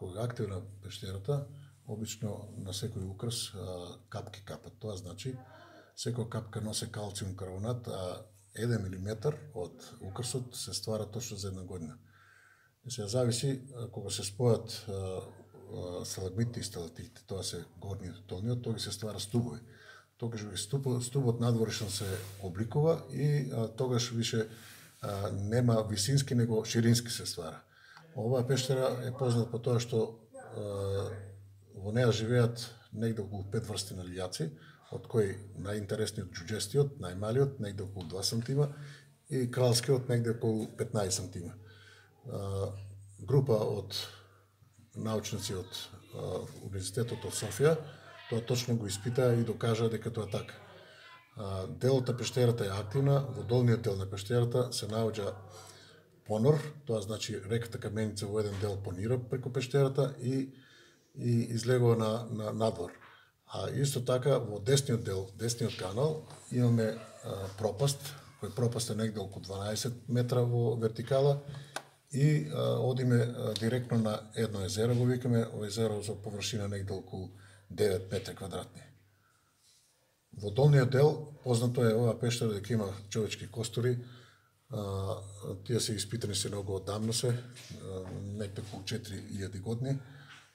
кога е активна пештерата, обично на секој украс капки капат. Тоа значи секоја капка носи калциум карбонат, а 1 милиметар од украсот се ствара точно за една година. Сега зависи кога се спојат сталагмитите и сталактитите, тоа се горниот и долниот, тоа се ствара стубови. Тогаш стубот надворешно се обликува и тогаш више нема висински, него ширински се ствара. Оваа пештера е позната по тоа што во неа живеат негде околу 5 врсти на лијаци, од кои најинтересниот џуџестиот, најмалиот, негде околу 2 сантима и кралскиот негде околу 15 сантима. Група од научници од Универзитетот од Софија тоа точно го испитаа и докажаа дека тоа така. Делот на пештерата е активна, во долниот дел на пештерата се наоѓа понор, тоа значи реката каменица во еден дел понира преку пештерата и излегува на надвор. А исто така во десниот дел, десниот канал, имаме пропаст, кој пропаст е негде околу 12 метра во вертикала и одиме директно на едно езеро, го викаме, езеро за површина негде околу 9 метри квадратни. Во долниот дел, познато е оваа пештера дека има човечки костури, тие се испитани се многу одамно се, некаде околу 4000 години.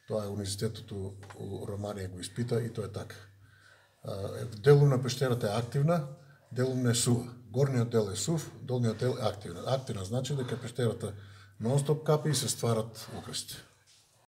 Тоа е Универзитетот у Романија го испита и тоа е така. Делум на пештерата е активна, делум не е сува. Горниот дел е сув, долниот дел е активна. Активна значи дека пештерата нон-стоп капи и се стварат украсти.